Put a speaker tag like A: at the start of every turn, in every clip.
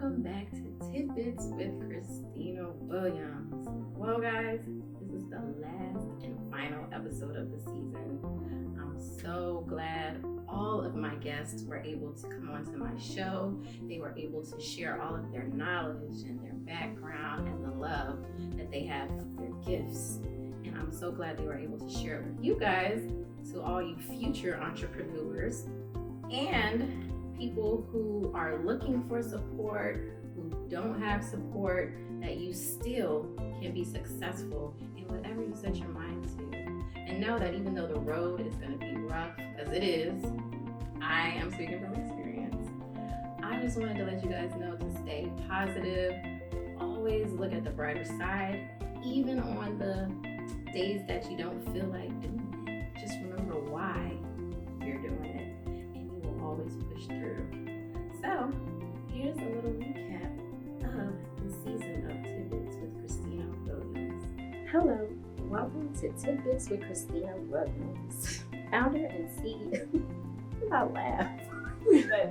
A: welcome back to Tidbits with Christina Williams. Well, guys, this is the last and final episode of the season. I'm so glad all of my guests were able to come onto my show. They were able to share all of their knowledge and their background and the love that they have of their gifts. And I'm so glad they were able to share it with you guys, to all you future entrepreneurs and people who are looking for support, who don't have support, that you still can be successful in whatever you set your mind to. And know that even though the road is going to be rough, as it is, I am speaking from experience. I just wanted to let you guys know to stay positive, always look at the brighter side, even on the days that you don't feel like doing it. Just remember why you're doing it. Always push through. So, here's a little recap of the season of Tidbits with Christina Williams.
B: Hello, welcome to Tidbits with Christina Williams, founder and CEO. I laugh.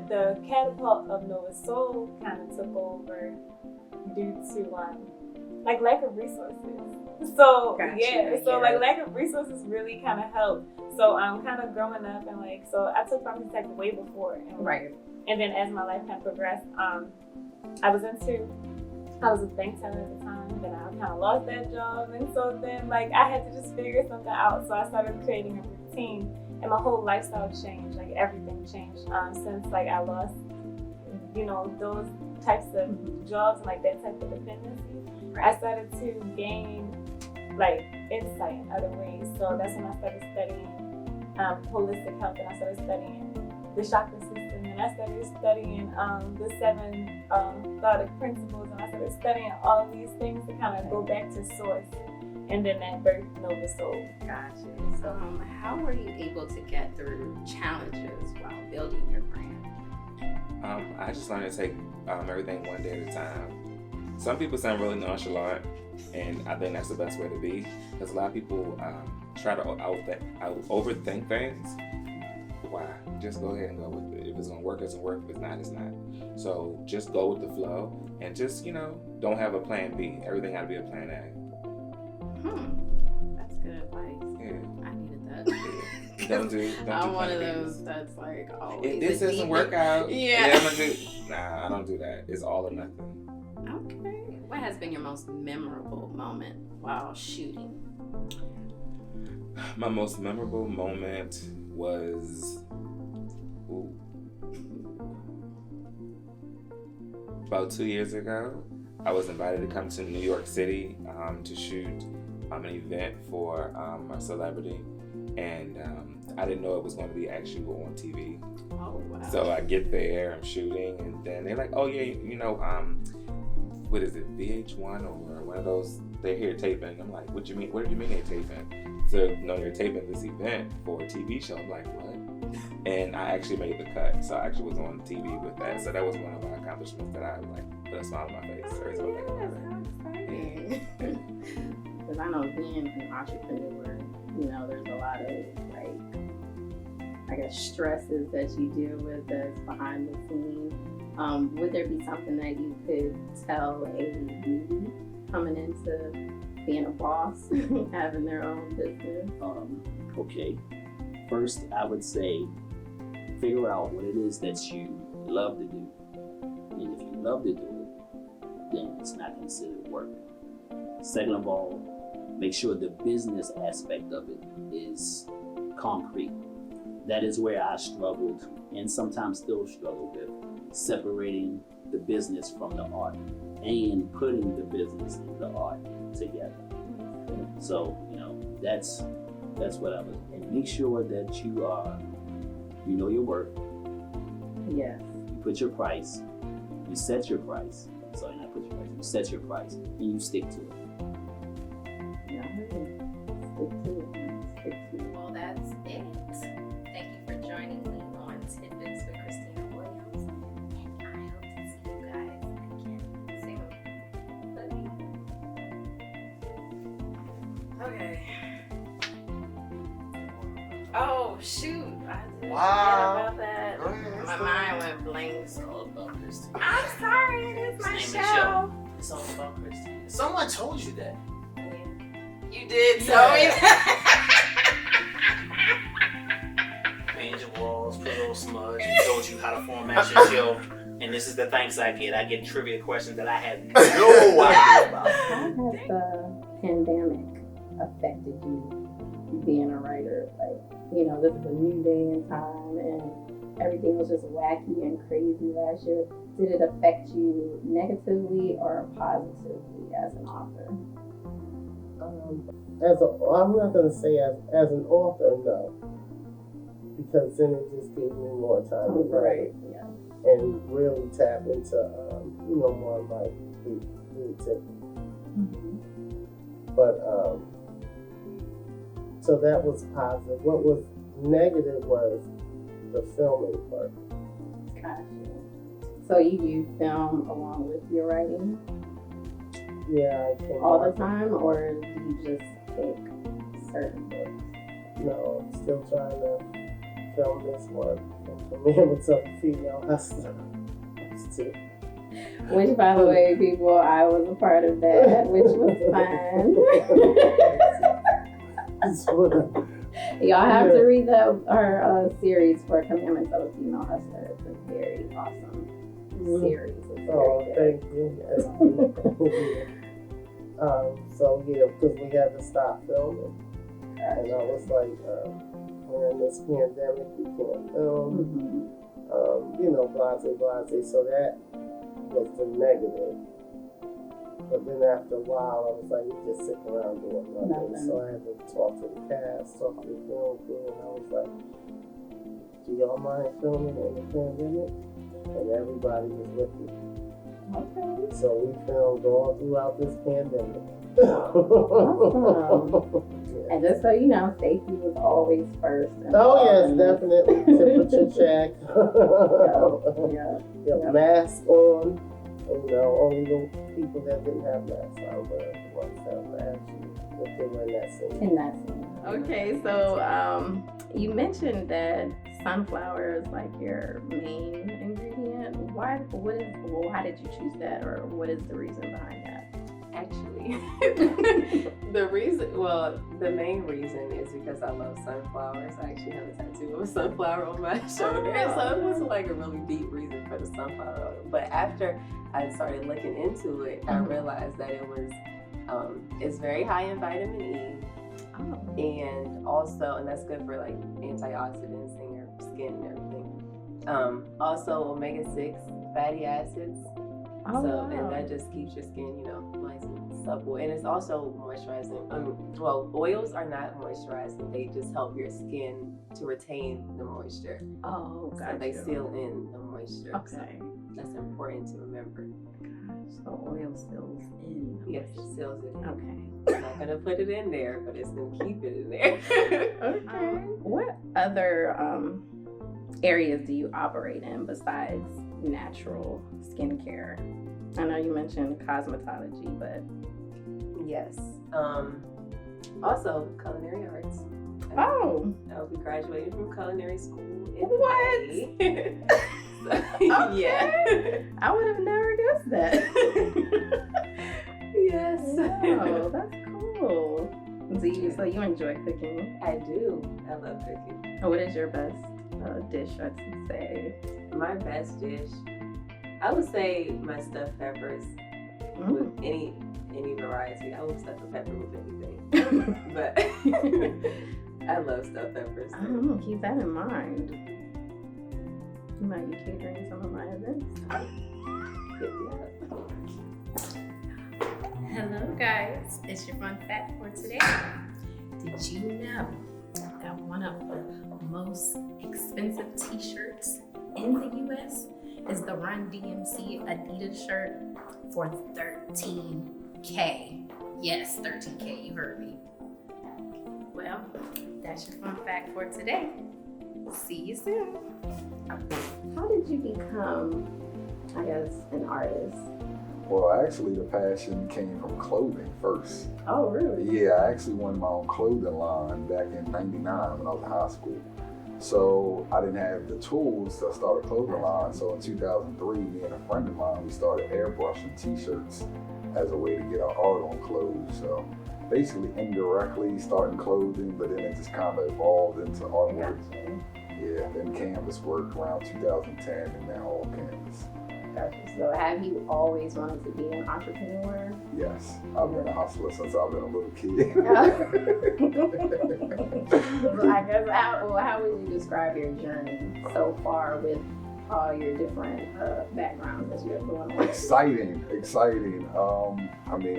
C: The catapult of Nova Soul kind of took over due to lack of resources. So lack of resources really kind of helped. So kind of growing up and so I took pharmacy tech way before, and then as my life kind of progressed, I was a bank teller at the time, but I kind of lost that job, and so then I had to just figure something out. So I started creating a routine, and my whole lifestyle changed. Everything changed since I lost, those types of jobs and that type of dependency. I started to gain insight in other ways. So that's when I started studying holistic health, and I started studying the chakra system, and I started studying the 7 thought principles, and I started studying all these things to kind of go back to source, and then that birthed Nova Soul.
A: Gotcha. So how were you able to get through challenges while building your brand?
D: I just learned to take everything one day at a time. Some people sound really nonchalant, and I think that's the best way to be, because a lot of people try to overthink things. Why? Just go ahead and go with it. If it's gonna work, it's gonna work. If it's not, it's not. So just go with the flow, and just don't have a plan B. Everything gotta be a plan A.
A: That's good advice.
D: Yeah,
A: I needed that.
D: Don't do
A: I'm one of
D: plan
A: those
D: Bs.
A: that's always.
D: If this doesn't work out,
A: yeah.
D: I don't do that. It's all or nothing.
A: Okay. What has been your most memorable moment while shooting?
D: My most memorable moment was about 2 years ago. I was invited to come to New York City to shoot an event for a celebrity, and I didn't know it was going to be actually on TV.
A: Oh, wow.
D: So I get there, I'm shooting, and then they're like, oh yeah, what is it, VH1 or one of those, they're here taping. I'm like, what do you mean they're taping? So, no, you're taping this event for a TV show. I'm like, what? And I actually made the cut. So I actually was on TV with that. So that was one of my accomplishments that I put a smile on my face every time I think about it.
A: Because I know being an entrepreneur, there's a lot of stresses that you deal with that's behind the scenes. Would there be something that you could tell a newbie coming into being a boss, having their own business?
E: Okay. First, I would say figure out what it is that you love to do. And if you love to do it, then it's not considered work. Second of all, make sure the business aspect of it is concrete. That is where I struggled, and sometimes still struggle with, separating the business from the art and putting the business and the art together. So, that's what I would, and make sure that you know your worth.
A: Yes.
E: You put your price, you set your price. Sorry, not put your price, you set your price, and you stick to it.
A: Yeah, stick to it. Well, that's it. Thank you for joining me on Tidbits with Christina Williams, and I hope to see you guys again soon. Love you. Okay. Oh shoot! I did forget about that. My mind went blank.
F: It's all about this.
A: I'm sorry. It is
F: It's all about Christina. Someone told you that.
B: Yeah.
F: You did
A: tell me
F: Paint your walls, put a little smudge, and told you how to format your show. And this is the thanks I get. I get trivia questions that I had no idea about.
B: How has the pandemic affected you being a writer? Like, you know, this is a new day in time and everything was just wacky and crazy last year. Did it affect you negatively or positively as an author?
G: I'm not going to say as an author, no. Because then it just gave me more time to write.
B: Yeah.
G: And really tap into, more of my creativity. But, so that was positive. What was negative was the filming part.
B: Gotcha. So you do film along with your writing
G: Yeah, I think
B: all the time, or do you just take certain books?
G: No, I'm still trying to film this one. For me, it was a female hustler.
B: Which, by the way, people, I was a part of that, which was fun. Y'all have to read our series for Commandments of a Female Hustler. It's a very awesome series. It's very good.
G: Thank you. So yeah, because we had to stop filming, and I was like, we're in this pandemic, we can't film. Blase. So that was the negative. But then after a while, I was like, we just sitting around doing nothing. So I had to talk to the cast, talk to the film crew, and I was like, do y'all mind filming in the pandemic? And everybody was with me.
B: Okay.
G: So we filmed all throughout this pandemic.
B: Awesome. And just so you know, safety was always first.
G: Yes, definitely. Temperature check.
B: Yeah.
G: Mask on. Only the people that didn't have masks on were the ones that were actually if they were in that scene.
B: In that scene. Okay, so you mentioned that sunflower is like your main ingredient. Why did you choose that, or what is the reason behind that?
H: Actually, the main reason is because I love sunflowers. I actually have a tattoo of a sunflower on my shoulder. So it was like a really deep reason for the sunflower. But after I started looking into it, I realized that it was, it's very high in vitamin E.
B: Oh.
H: And that's good for like antioxidants in your skin and everything. Also omega-6 fatty acids. And that just keeps your skin, nice and supple. And it's also moisturizing. Oils are not moisturizing. They just help your skin to retain the moisture.
B: Oh, gotcha.
H: So they seal in the moisture.
B: Okay.
H: So that's important to remember.
B: So oil seals in.
H: Yes, it seals it in.
B: Okay.
H: I'm not going to put it in there, but it's going to keep it in there.
B: Okay. What other areas do you operate in besides natural skincare? I know you mentioned cosmetology, but
H: yes. Also, culinary arts.
B: I'll
H: be graduating from culinary school in
B: What?
H: May.
B: Okay.
H: Yeah.
B: I would have never guessed that.
H: Yes.
B: Oh, that's cool. So you enjoy cooking?
H: I do. I love cooking.
B: What is your best dish, I'd say?
H: My best dish, I would say my stuffed peppers with any variety. I will stuff a pepper with anything. But I love stuffed peppers.
B: I'm gonna keep that in mind. You might be catering some of my events.
A: Hello guys, it's your fun fact for today. Did you know that one of the most expensive t-shirts in the US is the Run DMC Adidas shirt for $13K? Yes, $13K, you heard me. Well, that's your fun fact for today. See you soon.
B: How did you become, an artist?
I: Well, actually, the passion came from clothing first.
B: Oh, really?
I: Yeah, I actually wanted my own clothing line back in '99 when I was in high school. So I didn't have the tools to start a clothing line. So in 2003, me and a friend of mine, we started airbrushing t-shirts. as a way to get our art on clothes. So basically indirectly starting clothing, but then it just kind of evolved into artwork. Yeah, then canvas work around 2010 and now all canvas.
B: Gotcha. So have you always wanted to be an entrepreneur?
I: Yes, I've been a hustler since I've been a little kid.
B: Well, I guess how would you describe your journey so far with all your different backgrounds that you have going on?
I: Exciting. I mean,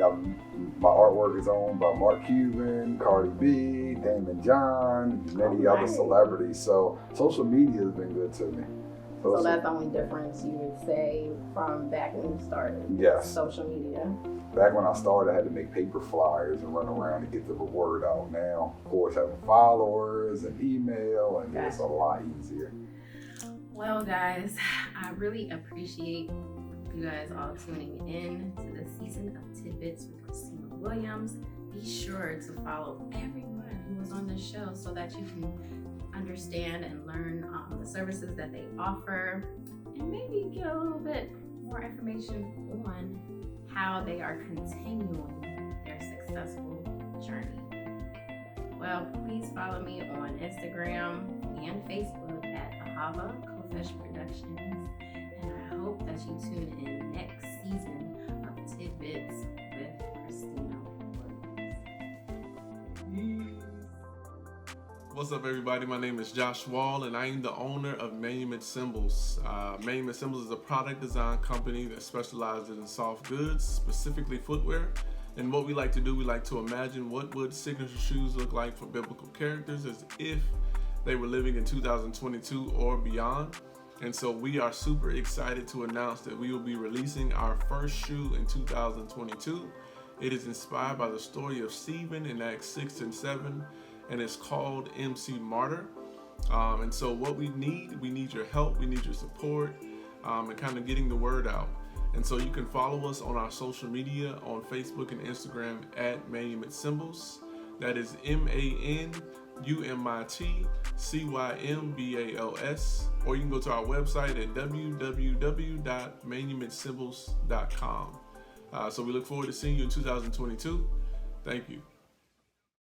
I: my artwork is owned by Mark Cuban, Cardi B, Damon John, many other celebrities. So social media has been good to me.
B: So that's the only difference you would say from back when you started?
I: Yes.
B: Social media.
I: Back when I started, I had to make paper flyers and run around to get the word out. Now, of course, having followers and email, and it's a lot easier.
A: Well, guys, I really appreciate you guys all tuning in to the season of Tidbits with Christina Williams. Be sure to follow everyone who was on the show so that you can understand and learn the services that they offer, and maybe get a little bit more information on how they are continuing their successful journey. Well, please follow me on Instagram and Facebook at Ahava Kofesh Productions, and I hope that you tune in next season of Tidbits with Christina Williams.
J: What's up, everybody? My name is Josh Wall, and I am the owner of Manument Symbols. Manument Symbols is a product design company that specializes in soft goods, specifically footwear. And what we like to do, we like to imagine what would signature shoes look like for biblical characters as if they were living in 2022 or beyond. And so we are super excited to announce that we will be releasing our first shoe in 2022. It is inspired by the story of Stephen in Acts 6 and 7. And it's called MC Martyr. And so what we need your help, we need your support, and kind of getting the word out. And so you can follow us on our social media on Facebook and Instagram at Manument Symbols. That is MANUMITCYMBALS. Or you can go to our website at www.manumentsymbols.com. So we look forward to seeing you in 2022. Thank you.